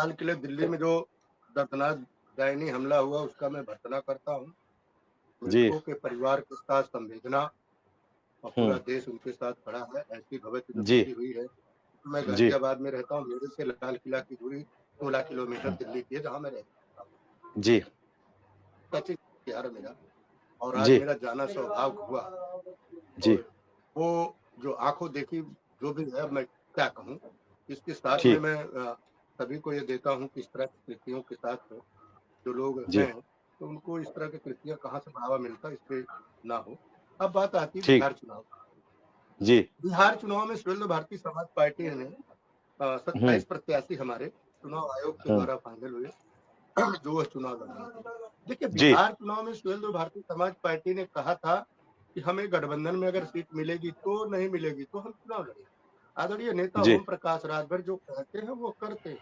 लाल किले दिल्ली में जो दर्दनाक डायनी हमला हुआ उसका मैं भर्त्सना करता हूँ। जी। मृतकों के परिवार के साथ संवेदना और पूरा हुँ, देश उनके साथ खड़ा है। ऐसी भव्य जो जी, क्षति हुई है, मैं जी, गाजियाबाद में रहता हूँ, मेरे से लाल किला की दूरी 16 किलोमीटर हुँ, दिल्ली की है जहाँ मैं रहता हूँ। जी, सचिन प्यार है मेरा और आज जी, मेरा जाना सौभाग्य हुआ जी, और वो जो आँखों देखी जो भी है मैं क्या कहूँ। इसके साथ में ठीक, मैं सभी को ये देता हूँ कि इस तरह की कृतियों के साथ जो लोग जी, हैं, तो उनको इस तरह की कृतियाँ कहाँ से बढ़ावा मिलता है, इस पे ना हो। अब बात आती है ठीक, बिहार चुनाव। जी, बिहार चुनाव में स्वयं भारतीय समाज पार्टी ने हुँ, 27 प्रत्याशी हमारे चुनाव आयोग के हुँ, द्वारा फाइनल हुए जो वह चुनाव लड़ेंगे। देखिए जी, बिहार चुनाव में स्वयं भारतीय समाज पार्टी ने कहा था कि हमें गठबंधन में अगर सीट मिलेगी तो, नहीं मिलेगी तो हम चुनाव लड़ेंगे। आदरणीय नेता जी, ओम प्रकाश राजभर जो कहते हैं वो करते हैं,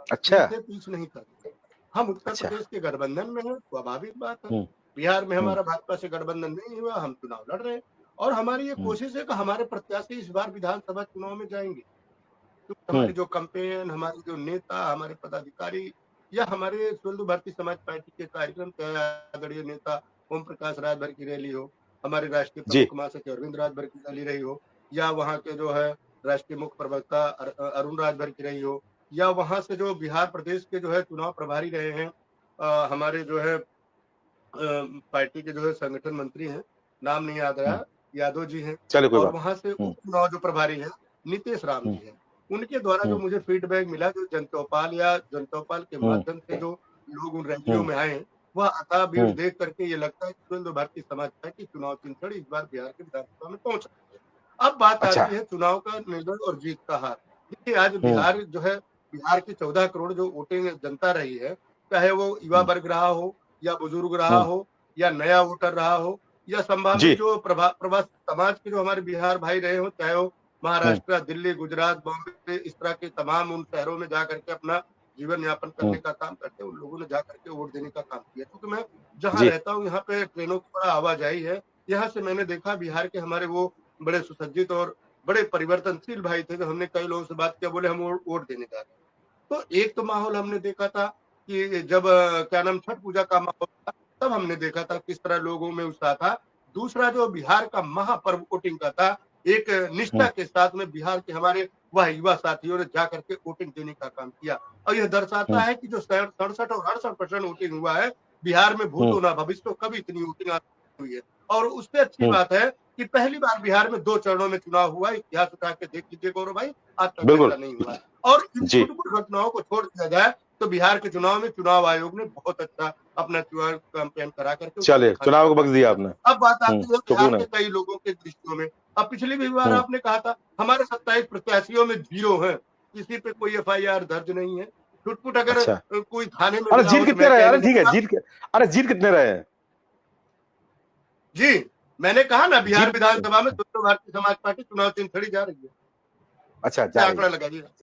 अच्छा, पीछे पीछ नहीं करते। हम उत्तर अच्छा, प्रदेश के गठबंधन में हैं, स्वाभाविक बात है। हुँ, बिहार में हुँ, हमारा भाजपा से गठबंधन नहीं हुआ, हम चुनाव लड़ रहे हैं और हमारी ये हुँ, कोशिश है कि हमारे प्रत्याशी इस बार विधानसभा चुनाव में जाएंगे। तो हुँ, हमारी जो कैंपेन, हमारे जो नेता, हमारे पदाधिकारी या हमारे स्वतंत्र भारतीय समाज पार्टी के कार्यक्रम, चाहे आदरणीय नेता ओम प्रकाश राजभर की रैली हो, हमारे राष्ट्रीय जी, प्रमुख महासचिव अरविंद राजभर की रैली रही हो, या वहाँ के जो है राष्ट्रीय मुख्य प्रवक्ता अरुण राजभर की रही हो, या वहाँ से जो बिहार प्रदेश के जो है चुनाव प्रभारी रहे हैं हमारे जो है पार्टी के जो है संगठन मंत्री हैं, नाम नहीं याद हुँ, रहा, यादव जी हैं चलिए कोई और बात वहाँ से हुँ, उपचुनाव जो प्रभारी हैं, नितेश राम हुँ, जी हैं। उनके द्वारा जो हुँ, मुझे फीडबैक मिला, जो जनचौपाल के हुँ, माध्यम से जो लोग उन रैलियों हुँ, में आए, वह अथाह भीड़ हुँ, देख करके ये लगता है कि स्वतंत्र भारतीय समाज पार्टी चुनाव चिंतन इस बार बिहार के विधानसभा में पहुँच रही है। अब बात अच्छा, आती है चुनाव का निर्णय और जीत का हार। देखिए आज हुँ, बिहार जो है, बिहार की 14 करोड़ जो वोटिंग जनता रही है, चाहे वो युवा हुँ, वर्ग रहा हो या बुजुर्ग रहा हुँ, हो या नया वोटर रहा हो या संभावित जी, जो प्रवासी समाज के जो हमारे बिहार भाई रहे हो, चाहे वो हुँ, महाराष्ट्र, दिल्ली, गुजरात, बॉम्बे, इस तरह के तमाम उन शहरों में जा करके अपना जीवन यापन हुँ, करने का काम करते हैं, उन लोगों ने जा करके वोट देने का काम किया। क्योंकि मैं जहाँ जी, रहता हूँ यहाँ पे ट्रेनों की बड़ा आवाजाही है। यहाँ से मैंने देखा बिहार के हमारे वो बड़े सुसज्जित और बड़े परिवर्तनशील भाई थे, तो हमने कई लोगों से बात किया, बोले हम वोट देने जा रहे हैं। तो एक तो माहौल हमने देखा था कि जब क्या नाम छठ पूजा का माहौल था, तब हमने देखा था किस तरह लोगों में उत्साह था। दूसरा जो बिहार का महापर्व वोटिंग का था, एक निष्ठा हुँ, के साथ में बिहार के हमारे वह युवा साथियों ने जा करके वोटिंग देने का काम किया और यह दर्शाता हुँ, है कि जो 67 और 68% वोटिंग हुआ है, बिहार में हुँ, भूतो ना भविष्य कभी इतनी वोटिंग हुई है। और उससे अच्छी हुँ, बात है कि पहली बार बिहार में 2 चरणों में चुनाव हुआ। इतिहास उठा के देख लीजिए गौरव भाई, आज तक बिल्कुल, ऐसा नहीं हुआ है। और इन जी, छुट-पुट घटनाओं को छोड़ दिया जाए, तो बिहार के चुनाव में चुनाव आयोग ने बहुत अच्छा अपना चुनाव कैंपेन करा करके उसको चलिए, दिखाने चुनाव का को काम बख्श दिया किया। आपने। अब बात हुँ, आती है तो क्यों बिहार के नहीं? कई लोगों के दृष्टियों में। अब पिछली भी बार हुँ, आपने कहा था, हमारे 27 प्रत्याशियों में 0 हैं, किसी पे कोई एफआईआर दर्ज नहीं है। छुट-पुट अगर अच्छा, कोई थाने में अरे मिला जीत हो तो कितने मैं रहे? कहने अरे ठीक है, जाऊँगा अरे जीत कितने रहे हैं? जी, मैंने कहा ना बिहार जीत विधानसभा में स्वतंत्र भारतीय समाज पार्टी चुनाव चिन्ह खड़ी जा रही है। अच्छा, ये जा रही आंकड़ा है। लगाइए।